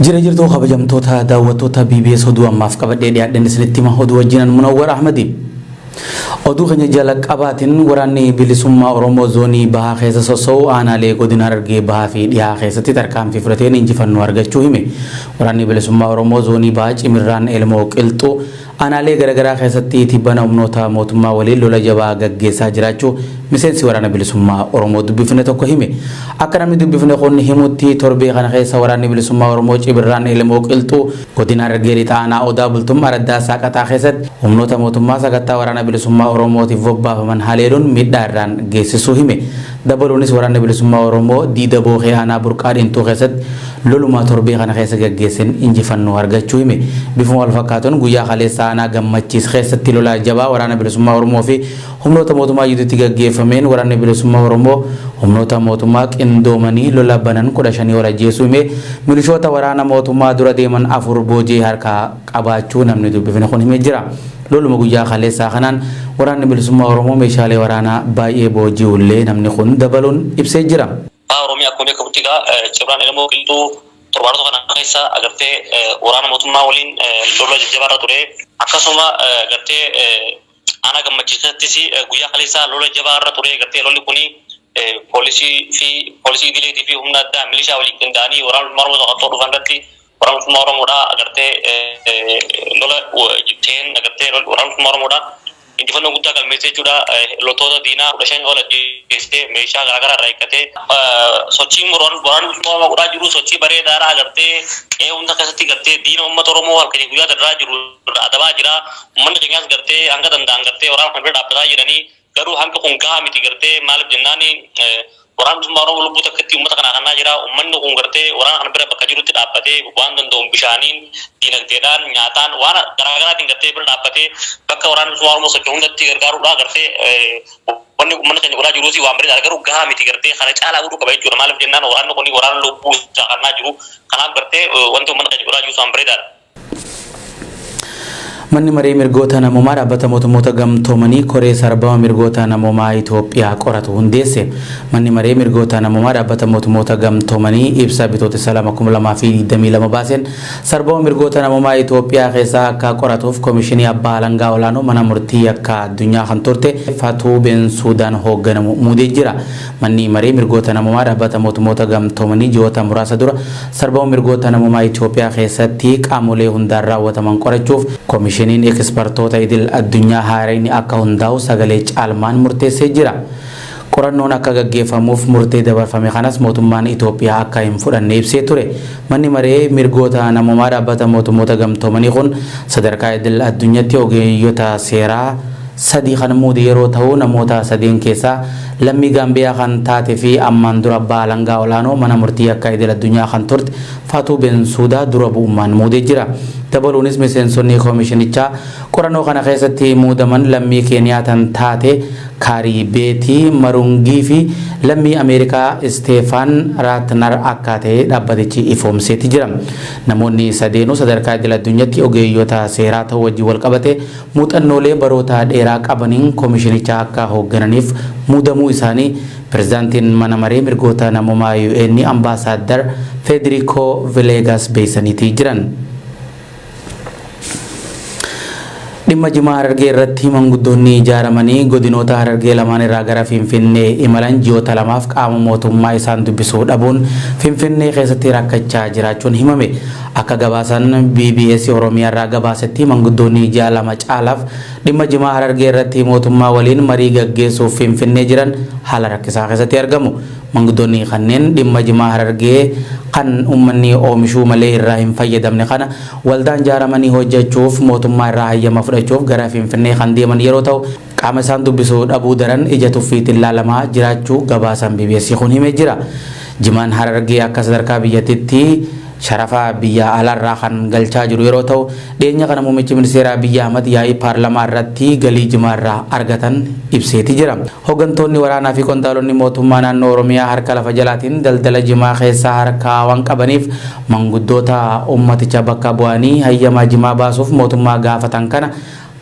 Jira jirtuu kabajamtoota daawwattoota BBS oduu ammaaf qabadhee dhiyaadhan isinitti hima oduu wajjinan Munawwar Ahmadi. Oduu keenya jala qabaatiin waraanni bilisummaa Oromoo zoonii bahaa keessa sosso'u aanaalee godina Harargee bahaa fi dhihaa keessatti tarkaanfii fudhateen injifannoo argachuu hime. Waraanni bilisummaa Oromoo zoonii bahaa Cimirraan Elmoo Qilxuu aanaalee garaagaraa keessatti tibbana humnoota mootummaa waliin lola jabaa gaggeessaa jiraachuu miseensi waraana bilisummaa Oromoo dubbifne tokko hime. Akka namni dubbifne kun himutti torbee kana keessa waraanni bilisummaa Oromoo Cimirraan Elmoo Qilxuu godina Harargee lixaa Odaa Bultum Araddaa Saaqataa keessatti humnoota mootummaa sagantaa waraana bilisummaa Oromootiif bobbaafaman haleeluun miidhaa irraan geessisuu hime. Dabaluunis waraanni bilisummaa Oromoo diida boohee aanaa burqaa Dhintuu keessatti lolumaa torbee kana keessa gaggeessan injifannoo argachuu hime. Bifuma wal fakkaatuun guyyaa kaleessa aanaa Gammachiis keessatti lolaa jabaa waraana bilisummaa Oromoo fi humnoota mootummaa gidduutti gaggeeffameen waraanni bilisummaa Oromoo humnoota mootummaa qindoomanii lola banan 15 ol ajjeesuu hime. Milishoota waraana mootummaa dura deeman 4 boojii harkaa qabaachuu namni dubbifne kun himee jira. Loluma guyyaa kaleessaa kanaan waraanni bilisummaa Oromoo meeshaalee waraanaa baay'ee booji'ullee namni kun dabaluun ibsee jira. Oromiyaa akkuma beekamutti Cimirraan Elmoo Qilxuu torbaanota kana keessa agartee waraana mootummaa waliin lola jajjabaarra ture. Akkasuma agartee aanaa Gammachiisattis guyyaa kaleessaa lola jabaarra ture. Agartee lolli kuni poolisii idileetii fi humna addaa milishaa waliin qindaa'anii waraana mootummaa Oromoo to'attoo dhufan irratti waraana mootummaa Oromoodhaa agartee lola jitteen agartee waraana mootummaa Oromoodhaa injifannoo guddaa galmeessee jechuudha. Loltoota diinaa 15 ol ajjeessee meeshaa garaagaraa irraa hiikkatee sochiin waraana mootummaa Oromoo godhaa jiru sochii bareedaadha. Agartee hunda keessatti gartee diina uummata Oromoo halkanii guyyaa darraa jiru adabaa jira. Uummanni keenyas gartee hanga danda'an gartee waraana kana bira dhaabbataa jiranii garuu hanga kun gahaa miti gartee maaliif jennaan waraana mootummaa Oromoo lubbuu takkatti uummata kanaa kannaa jira. Uummanni kun gartee waraana kana bira bakka jirutti dhaabbatee waan danda'uun bishaaniin diinagdeedhaan nyaataan waan garaagaraatiin gartee bira dhaabbatee bakka waraana mootummaa Oromoo socho'u hundatti gargaaruudha. Gartee wanni uummanni keenya godhaa jiruusi waan bareedaa garuu gahaa miti gartee kana caalaa godhuu qaba jechuudha. Maaliif jennaan waraanni kun waraana lubbuu isaa kannaa jiru. Kanaaf gartee wanti uummanni keenya godhaa jiru waan bareedaadha. Manni maree mirgoota namoomaa dhaabbata mootummoota gamtoomanii koree sarbama mirgoota namoomaa Itoophiyaa qoratu hundeesse. Manni maree mirgoota namoomaa dhaabbata mootummoota gamtoomanii ibsa bitootessa 2022 baaseen sarbama mirgoota namoomaa Itoophiyaa keessaa akka qoratuuf koomishinii abbaa alangaa olaanoo mana murtii akka addunyaa kan turte Fatuu Beensuudaan hoogganamu muudee jira. Manni maree mirgoota namoomaa dhaabbata mootummoota gamtoomanii ji'oota muraasa dura sarbama mirgoota namoomaa Itoophiyaa keessatti qaamolee hundaan raawwataman qorachuuf koomishiniin ekspertoota idil addunyaa haarayni akka hundaa'u sagalee caalmaan murteessee jira. Qorannoon akka gaggeeffamuuf murtee dabarfame kanas mootummaan Itoophiyaa akka hin fudhanne ibsee ture. Manni maree mirgoota namoomaa dhaabbata mootummoota gamtoomanii kun sadarkaa idil addunyaatti ogeeyyota seeraa sadii kan muude yeroo ta'u namoota sadiin keessaa lammii Gaambiyaa kan taate fi ammaan dura abbaa alangaa olaanoo mana murtii akka idil addunyaa kan turte Fatuu Beensuudaa dura bu'ummaan muudee jira. Dabaluunis miseensonni koomishinichaa qorannoo kana keessatti muudaman lammii Keeniyaa tan taate Kaarii Beetii Marungii fi lammii Ameerikaa Isteefaan Raatnar akka ta'e dhaabbatichi ifoomseeti jira. Namoonni sadeenuu sadarkaa idil addunyaatti ogeeyyota seeraa ta'uu wajjin wal qabate muuxannoolee baroota dheeraa qabaniin koomishinichaa akka hooggananiif muudamuu isaanii pirezidaantiin mana maree mirgoota namoomaa UN ambaasaadar Federico Villegas beeksisanii jiran. Dhimma Jimaa Harargee irratti manguddoonni ijaaramanii godinoota Harargee lamaan irraa gara Finfinnee imalan ji'oota lamaaf qaama mootummaa isaan dubbisuu dhabuun Finfinnee keessatti rakkachaa jiraachuun himame. Akka gabaasan BBS Oromiyaa irraa gabaasetti manguddoonni ji'a lama caalaaf dhimma Jimaa Harargee irratti mootummaa waliin marii gaggeessuuf Finfinnee jiran haala rakkisaa keessatti argamu. Manguddoonni kanneen dhimma Jimaa Harargee kan uummanni oomishuu malee irraa hin fayyadamne kana waldaan ijaaramanii hojjechuuf mootummaa irraa hayyama fudhachuuf gara Finfinnee kan deeman yeroo ta'u qaama isaan dubbisuu dhabuu daran ija tuffiitiin ilaalamaa jiraachuu gabaasan BBS kun himee jira. Jimaan Harargee akka sadarkaa biyyattiitti sharafa biyya alaarraa kan galchaa jiru yeroo ta'u dhiyeenya kana muummichi ministeeraa Abiy Ahmad yaa'ii paarlamaa irratti galii jimaarraa argatan ibseeti jira. Hooggantoonni waraanaa fi qondaalonni mootummaa naannoo Oromiyaa harka lafa jalaatiin daldala jimaa keessaa harkaa waan qabaniif manguddoota ummaticha bakka bu'anii hayyamaa jimaa baasuuf mootummaa gaafatan kana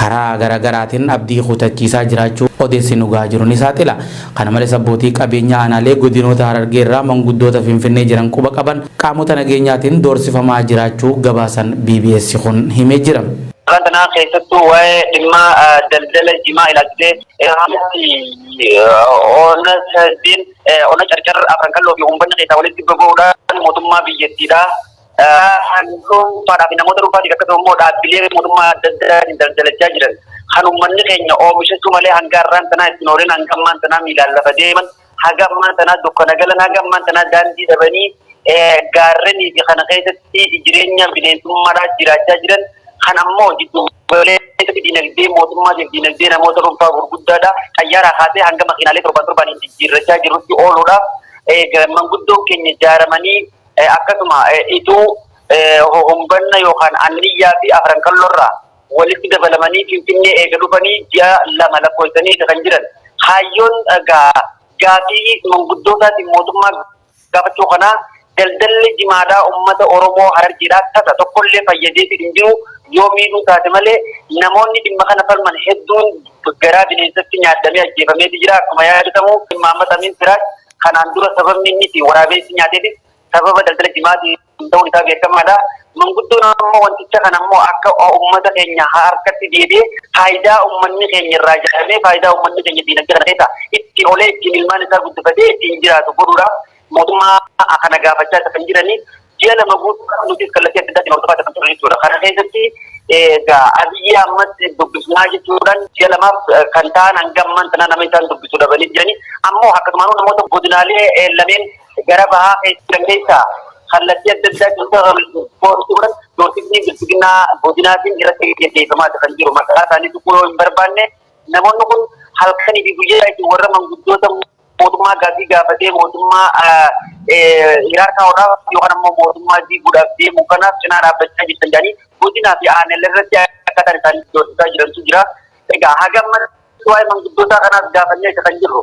karaa garaagaraatiin abdii kutachiisaa jiraachuu odeessi nugaa jiru ni saaxila. Kana malees abbootii qabeenyaa aanaalee godinoota Harargee irraa manguddoota Finfinnee jiran quba qaban qaamota nageenyaatiin doorsifamaa jiraachuu gabaasan BBS kun himee jira. Kanaa keessattuu waa'ee dhimma daldala jimaa ilaalchisee ona sadiin ona carcar afran kalloo fi uummanni keessaa walitti bahuudhaan mootummaa biyyattiidha. Dhuunfaadhaa fi namoota dhuunfaatiif akkasuma immoo dhaabbilee mootummaa adda addaa daldalachaa jiran kan uummanni keenya oomishachuu malee hanga har'aan tanaa ittiin oolin hanga ammaan tanaa miilaan lafa deeman haga ammaan tanaa dukkana galan haga ammaan tanaa daandii dhabanii gaarrenii fi kana keessatti jireenya bineensummaadhaa jiraachaa jiran. Kan ammoo jidduulee dinagdee mootummaatiif dinagdee namoota dhuunfaa gurguddaadha. Xayyaaraa kaasee hanga makiinaalee torban jijjiirrachaa jirutti ooluudhaaf manguddoon keenya ijaaramanii akkasuma ituu humbanna yookaan anniyyaa fi afran kalloorraa walitti dabalamanii Finfinnee eega dhufanii ji'a 2 lakkoofsanii kan jiran. Hayyoon gaafii manguddootaatiin mootummaa gaafachuu kanaa daldalli jimaadhaa uummata Oromoo Harargeedhaa tasa tokkollee fayyadee hin jiru. Yoo miidhuu taate malee namoonni dhimma kana falman hedduun garaa bineensatti nyaatamee ajjeefamee jira. Akkuma yaadatamu Maamad Amin Siraaj kanaan dura sababni inni itti waraabessi nyaateefis sababa daldala jimaatiin ta'uun isaa beekamaadha. Manguddoon ammoo wanticha kana ammoo akka uummata keenya harkatti deebi'ee faayidaa uummanni keenya irraa jedhamee faayidaa uummanni keenya dinagdee kana keessa itti olee ittiin ilmaan isaa guddifatee ittiin jiraatu godhuudhaaf mootummaa kana gaafachaa kan jiranii. Ji'a 2 guutuudhaaf nutis kallattii adda addaatiin hordofaa kan turre jechuudha. Kana keessatti Abiyyi Ahmad dubbisnaa jechuudhaan ji'a 2 kan ta'an hanga ammaan tanaa nama isaan dubbisuu dabalii jiranii. Ammoo akkasumaan namoota godinaalee lameen gara bahaa keessaa kallattii adda addaatiin hordofaa doorsiisni bilchiginaa godinaatiin irratti gaggeeffamaa kan jiru. Maqaa isaanii tuquu hin barbaanne namoonni kun halkanii fi guyyaa itti warra manguddoota mootummaa gaafii gaafatee mootummaa hiraarkaa'uudhaaf yookaan ammoo mootummaa diiguudhaaf deemu kanaaf cinaa dhaabbachaa jirtan jedhanii godinaa fi aanaalee irratti akkaataan isaanii doorsisaa jirantu jira. Egaa haga amma waa'ee manguddootaa kanaaf gaafannee isa kan jirru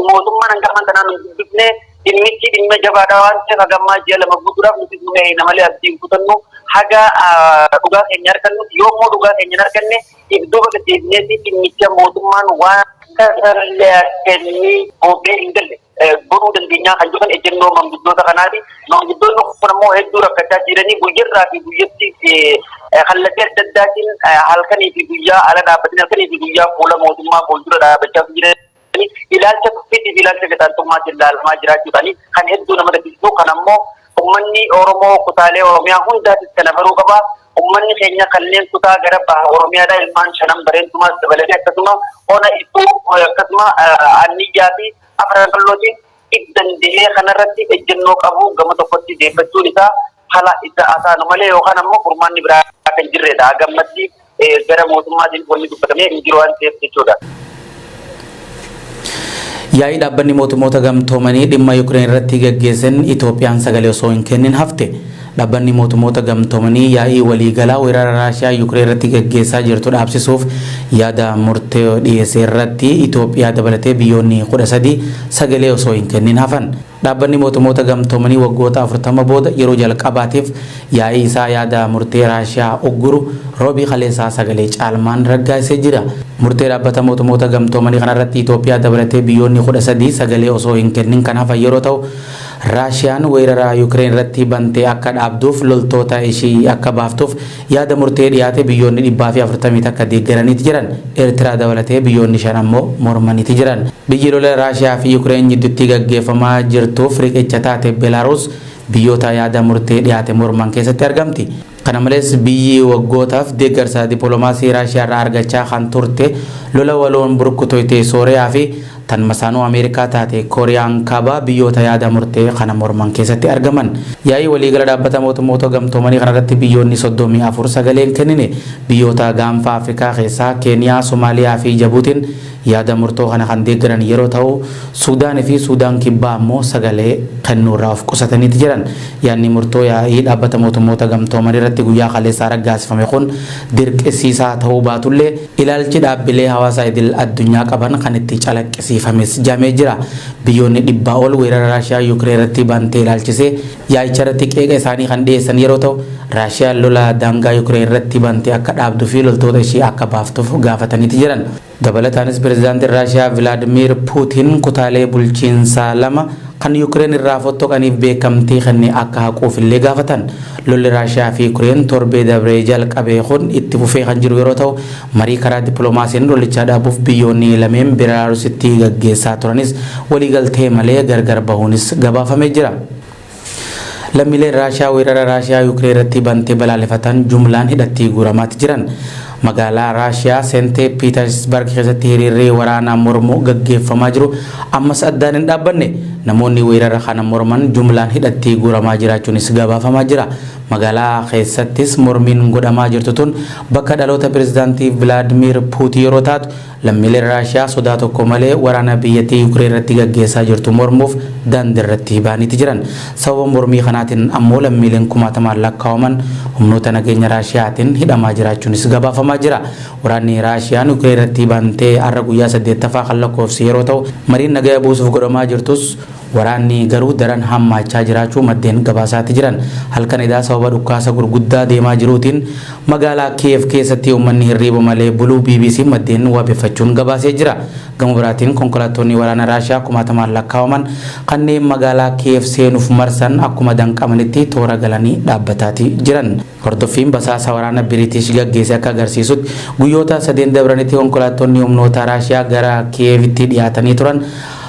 mootummaan hanga ammaan tanaan nu dubbifnee dhimmichi dhimma jabaadhaa waan ta'eef haga ammaa ji'a 2 guutuudhaaf nuti dhumee namalee abdiin kutannu haga dhugaa keenya argannu yoommoo dhugaa keenya arganne iddoo bakka deebineetti dhimmicha mootummaan waan kennii oobee hin galle godhuu dandeenyaa kan jedhan ejjennoo manguddoota kanaati. Manguddoonni kun ammoo hedduu rakkachaa jiranii guyyarraa fi guyyatti kallattii adda addaatiin halkanii fi guyyaa ala dhaabbatanii halkanii fi guyyaa fuula mootummaa fuuldura dhaabbachaa jiranii ilaalcha tuffiitii fi ilaalcha gadaantummaatiin ilaalamaa jiraachuudhaani kan hedduu nama daddisiisu. Kan ammoo uummanni Oromoo kutaalee Oromiyaa hundaatis kana baruu qaba. Uummanni keenya kanneen kutaa gara baha Oromiyaadhaa ilmaan 5 bareentumaas dabalatee akkasuma ona ibsuu akkasuma anniyyaa fi afran kallootiin danda'ee kanarratti ejjennoo qabu gama tokkotti deeffachuun isaa haala isa asaanu malee yookaan ammoo furmaanni biraa kan jirredha. Gammatti gara mootummaatiin wanni dubbatamee hin jiru waan ta'eef jechuudha. Yaa'ii dhaabbanni mootummoota gamtoomanii dhimma Yuukireen irratti gaggeessan Itoophiyaan sagalee osoo hin kennin hafte. Dhaabbanni mootummoota gamtoomanii yaa'ii waliigalaa weerara Raashiyaa Yuukireen irratti gaggeessaa jirtu dhaabsisuuf yaada murtee dhiyeessee irratti Itoophiyaa dabalatee biyyoonni 13 sagalee osoo hin kennin hafan. Dhaabbanni mootummoota gamtoomanii waggoota 40 booda yeroo jalqabaatiif yaa'ii isaa yaada murtee Raashiyaa ugguru roobii kaleessaa sagalee caalmaan raggaasee jira. Murtee dhaabbata mootummoota gamtoomanii kanarratti Itoophiyaa dabalatee biyyoonni 13 sagalee osoo hin kennin kan hafan yeroo ta'u Raashiyaan weerara Yuukireen irratti bantee akka dhaabduuf loltoota ishii akka baaftuuf yaada murtee dhiyaate biyyoonni 140 akka deeggaraniiti jiran. Eertiraa dabalatee biyyoonni 5 ammoo mormaniiti jiran. Biyyi lola Raashiyaa fi Yuukireen gidduutti gaggeeffamaa jirtuuf riqicha taate Beelaaruus biyyoota yaada murtee dhiyaate morman keessatti argamti. Kana malees biyyi waggootaaf deeggarsa dippiloomaasii Raashiyaa irraa argachaa kan turte lola waloon burkutooyte Sooriyaa fi tan masaanuu Ameerikaa taate Kooriyaan kaabaa biyyoota yaada murtee kana morman keessatti argaman. Yaa'ii waliigala dhaabbata mootummoota gamtoomanii kanarratti biyyoonni 34 sagaleen kennine. Biyyoota gaanfa Afrikaa keessaa Keeniyaa, Somaaliyaa fi Jabuutiin yaada murtoo kana kan deeggaran yeroo ta'u Suudaanii fi Suudaan kibbaa ammoo sagalee kennuurraa of qusataniiti jiran. Yaanni murtoo yaa'ii dhaabbata mootummoota gamtoomanii irratti guyyaa kaleessaa raggaasifame kun dirqisiisaa ta'uu baatullee ilaalchi dhaabbilee hawaasaa idil addunyaa qaban kan itti calaqqisiifames jamee jira. Biyyoonni dhibbaa ol weerara Raashiyaa Yuukireen irratti bantee ilaalchisee yaa'icha irratti qeeqa isaanii kan dhiyeessan yeroo ta'u, Raashiyaan lola daangaa Yuukireen irratti bantee akka dhaabduu fi loltoota ishee akka baaftuuf gaafataniiti jiran. Dabalataanis pirezidaantiin Raashiyaa Vilaadimiir Puutiin kutaalee bulchiinsaa lama kan Yuukireen irraa fottoqaniif beekamtii kennee akka haquuf illee gaafatan. Lolli Raashiyaa fi Yuukireen torbee dabree jalqabee kun itti fufee kan jiru yeroo ta'u, marii karaa dippiloomaasiin lollichaa dhaabuuf biyyoonni lameen Belaarusitti gaggeessaa turanis waliigaltee malee gargar bahuunis gabaafamee jira. Lammiileen Raashiyaa weerara Raashiyaa Yuukireen irratti bantee balaaleffatan jumlaan hidhatti guuramaatti jiran. Magaalaa Raashiyaa Seent Piitersbarg keessatti hiriirri waraanaa mormuu gaggeeffamaa jiru ammas addaan hin dhaabbanne. Namoonni weerara kana morman jumlaan hidhatti guuramaa jiraachuunis gabaafamaa jira. Magaalaa keessattis mormiin godhamaa jirtu tun bakka dhaloota pirezidaantii Vilaadimiir Puutiin yeroo taatu, lammiileen Raashiyaa sodaa tokko malee waraana biyyattii Yuukireen irratti gaggeessaa jirtu mormuuf daandii irratti ba'aniiti jiran. Sababa mormii kanaatiin ammoo lammiileen kumaatamaan lakkaa'aman humnoota nageenya Raashiyaatiin hidhamaa jiraachuunis gabaafamaa jira. Waraanni Raashiyaan Yuukireen irratti bantee har'a guyyaa 8ffaa kan lakkoofse yeroo ta'u, mariin nagaa buusuuf godhamaa jirtus waraanni garuu daran hammaachaa jiraachuu maddeen gabaasaatti jiran. Halkan idaa sababa dhukkaasa gurguddaa deemaa jiruutiin magaalaa Kiyev keessatti uummanni hirriiba malee buluu BBC maddeen wabeeffachuun gabaasee jira. Gama biraatiin konkolaattonni waraana Raashiyaa kumaatamaan lakkaa'aman kanneen magaalaa Kiyev seenuuf marsan akkuma danqamanitti toora galanii dhaabbataati jiran. Hordoffiin basaasa waraana Biriitish gaggeesse akka agarsiisutti guyyoota 3 dabranitti konkolaattonni humnoota Raashiyaa gara Kiyevitti dhiyaatanii turan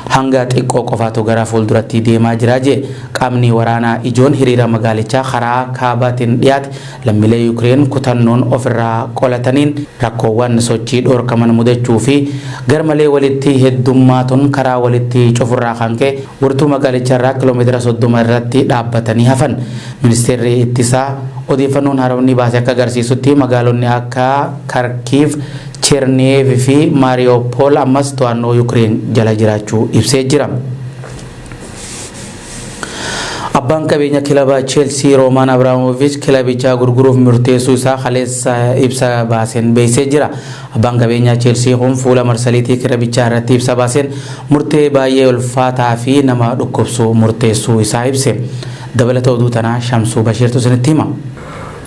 hanga xiqqoo qofaatu gara fuulduratti deemaa jira jee. Qaamni waraanaa ijoon hiriira magaalichaa karaa kaabaatiin dhiyaate lammiilee Yuukireen kutannoon ofirraa qolataniin rakkoowwan sochii dhoorkaman mudachuu fi garmalee walitti heddummaatuun karaa walitti cufurraa kan ka'e wirtuu magaalicharraa kiiloomeetira 30 irratti dhaabbatanii hafan. Ministeerri ittisaa odeeffannoon haaromni baase akka agarsiisutti magaalonni akka Kharkiv, Chernihiv fi Mariupol ammas to'annoo Yuukireen jala jiraachuu ibsee jira. Abbaan qabeenya kilaba Chelsea Roman Abramovich kilabicha gurguruuf murteessuu isaa kaleessa ibsa baaseen beeksisee jira. Abbaan qabeenya Chelsea kun fuula marsariitii kilabichaa irratti ibsa baaseen murtee baay'ee ulfaataa fi nama dhukkubsu murteessuu isaa ibse. Dabalata oduu tanaa Shamsuu Bashiirtu isinitti hima.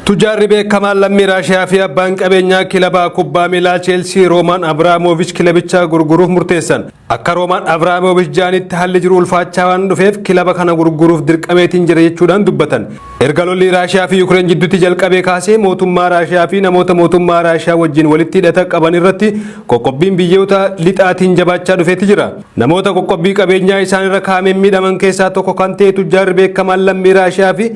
Tujaarri beekamaan lammii Raashiyaa fi abbaan qabeenyaa kilaba kubbaa miilaa Chelsea Roman Abramovich kilabicha gurguruuf murteessan. Akka Roman Abramovich jaanitti haalli jiru ulfaachaa waan dhufeef kilaba kana gurguruuf dirqameetiin jira jechuudhaan dubbatan. Erga lolli Raashiyaa fi Yuukireen jidduutti jalqabee kaasee mootummaa Raashiyaa fi namoota mootummaa Raashiyaa wajjin walitti hidhata qaban irratti qoqqobbiin biyyoota lixaatiin jabaachaa dhufeetti jira. Namoota qoqqobbii qabeenyaa isaan irra kaa'ameen miidhaman keessaa tokko kan ta'e tujaarri beekamaan lammii Raashiyaa fi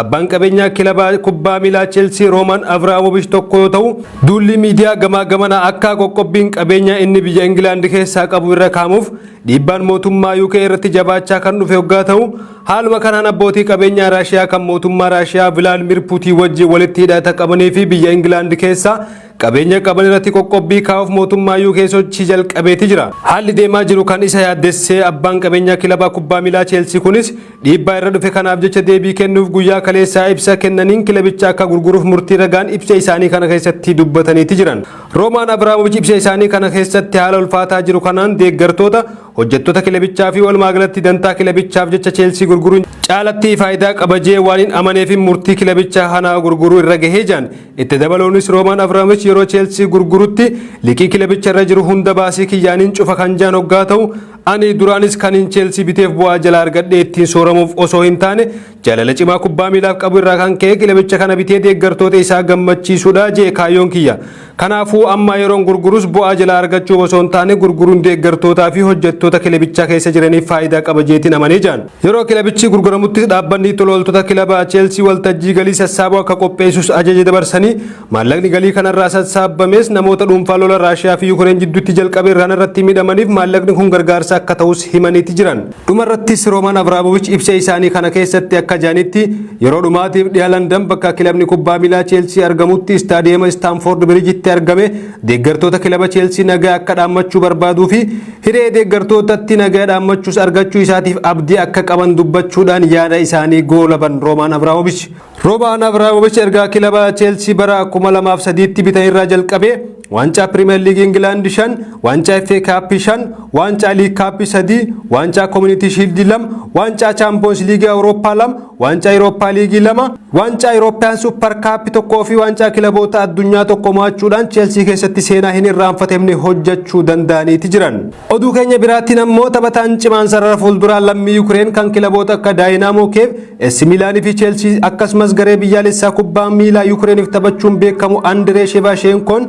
abbaan qabeenyaa kilaba kubbaa miilaa Chelsea Roman Abramovich tokko yoo ta'u, duulli miidiyaa gamaa gamanaa akka qoqqobbiin qabeenyaa inni biyya Ingilaand keessaa qabu irra kaa'amuuf dhiibbaan mootummaa UK irratti jabaachaa kan dhufe hoggaa ta'u, haaluma kanaan abbootii qabeenyaa Raashiyaa kan mootummaa Raashiyaa Vilaadimiir Puutiin wajjin walitti hidhata qabanii fi biyya Ingilaand keessaa qabeenya qaban irratti qoqqobbii kaa'uuf mootummaa UK sochii jalqabeeti jira. Haalli deemaa jiru kan isa yaaddessee abbaan qabeenyaa kilaba kubbaa miilaa Chelsea kunis dhiibbaa irra dhufe kanaaf jecha deebii kennuuf guyyaa kaleessaa ibsa kennaniin kilabicha akka gurguruuf murtii ragaan ibsa isaanii kana keessatti dubbataniiti jiran. Roman Abramovich ibsa isaanii kana keessatti haala ulfaataa jiru kanaan deeggartoota hojjettoota kilabichaa fi walumaa galatti dantaa kilabichaaf jecha Chelsea gurguruun caalatti faayidaa qabajee waan hin amaneef murtii kilabichaa kana gurguruu irra gahee jiran. Itti dabaluunis Roman Abramovich yeroo Chelsea gurgurutti liqii kilabicha irra jiru hunda baasii kiyyaaniin cufa kan jiran hoggaa ta'u, ani duraanis kan Chelsea biteef bu'aa jala argadhee ittiin sooramuuf osoo hin taane jaalala cimaa kubbaa miilaaf qabu irraa kan ka'e kilabicha kana bitee deeggartoota isaa gammachiisuudha jee kaayyoon kiyya. Kanaafuu amma yeroon gurgurus bu'aa jala argachuu osoo hin taane gurguruun deeggartootaa fi hojjettoota kilabichaa keessa jiraniif faayidaa qaba jeetiin amanee jiran. Yeroo kilabichi gurguramutti dhaabbanni tolooltota kilaba Chelsea waltajjii galii sassaabuu akka qopheessus ajaja dabarsanii maallaqni galii kanarraa sassaabames namoota dhuunfaa lola Raashiyaa fi Yuukireen jidduutti jalqabe irratti miidhamaniif maallaqni kun gargaarsa akka ta'us himaniiti jiran. Dhumarrattis Roman Abramovich ibsa isaanii kana keessatti akka jaanitti yeroo dhumaatiif dhiyaa Landan bakka kilabni kubbaa miilaa Chelsea argamutti istaadiyeema Stamford Bridgetti argame deeggartoota kilaba Chelsea nagaa akka dhaammachuu barbaaduu fi hiree deeggartoota deeggartootatti nagaa dhaammachuus argachuu isaatiif abdii akka qaban dubbachuudhaan yaada isaanii goolaban Roman Abramovich. Roman Abramovich ergaa kilaba Chelsea bara 2003tti bitan irraa jalqabee ዋንጫ ፕሪሚየር ሊግ ኢንግላንድ 5 ዋንጫ ኤፍኤ ካፕ 5 ዋንጫ ሊግ ካፕ 3 ዋንጫ ኮሚኒቲ ሺልድ 2 ዋንጫ ቻምፒዮንስ ሊግ አውሮፓ 2 ዋንጫ አውሮፓ ሊግ 2 ዋንጫ አውሮፓን ሱፐር ካፕ tokkoo fi ዋንጫ ክለቦota addunyaa tokko mo'achuudhaan Chelsea keessatti seenaa hin irraanfatamne hojjechuu danda'aniiti jiran. Oduu keenya biraatiin ammoo taphataan cimaan sarara fuulduraa lammii Ukraine kan kilaboota akka Dynamo Kiev, AC Milan fi Chelsea akkasumas garee biyyaalessaa kubbaa miilaa Ukraineef taphachuun beekamu Andrei Shevchenkoon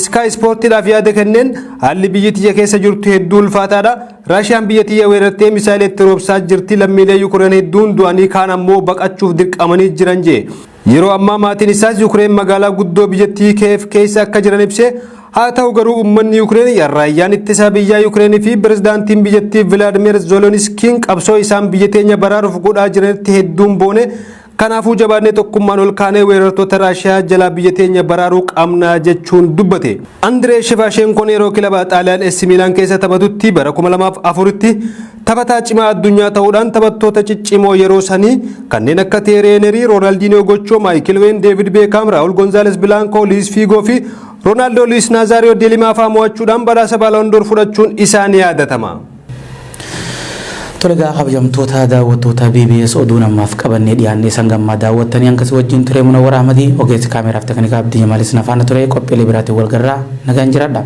Sky Sportiidhaaf yaada kenneen haalli biyyattii keessa jirtu hedduu ulfaataadha. Raashiyaan biyyattii weerartee misaa'ilatti roobsaa jirti. Lammiilee Ukraine hedduun du'anii kaan ammoo baqachuuf dirqamanii jiran jee. Yeroo ammaa maatiin isaas Ukraine magaalaa guddoo biyyattii Kiev keessa akka jiran ibsee haa ta'u garuu uummanni Ukraine raayyaan ittisa biyyaa Ukraine fi pirezidaantiin biyyattii Vladimir Zelensky qabsoo isaan biyya teenya baraaruuf godhaa jiranitti hedduun boone. Kanaafuu jabaannee tokkummaan ol kaanee weerartoota Raashiyaa jalaa biyya teenya baraaruu qabna jechuun dubbate. Andrei Shevchenkoon yeroo kilaba Xaaliyaan AC Milan keessa taphatutti bara 2004tti taphataa cimaa addunyaa ta'uudhaan taphattoota ciccimoo yeroo sanii kanneen akka Thierry Henry, Ronaldinho Gocho, Michael Owen, David Beckham, Raul Gonzalez Blanco, Luis Figo fi Ronaldo Luis Nazario de Lima fa'aa mo'achuudhaan badhaasa Ballon d'Or fudhachuun isaan yaadatama. Tolega kabajamtoota daawwattoota BBS oduu namaaf qabannee dhiyaannee sangammaa daawwattanii hanqas wajjin ture Munawwar Ahmadii ogeessi kaameraaf teknikaa Abdii Jamaal isin faana ture qophiilee biraatiin wal garraa nagaan jiraadha.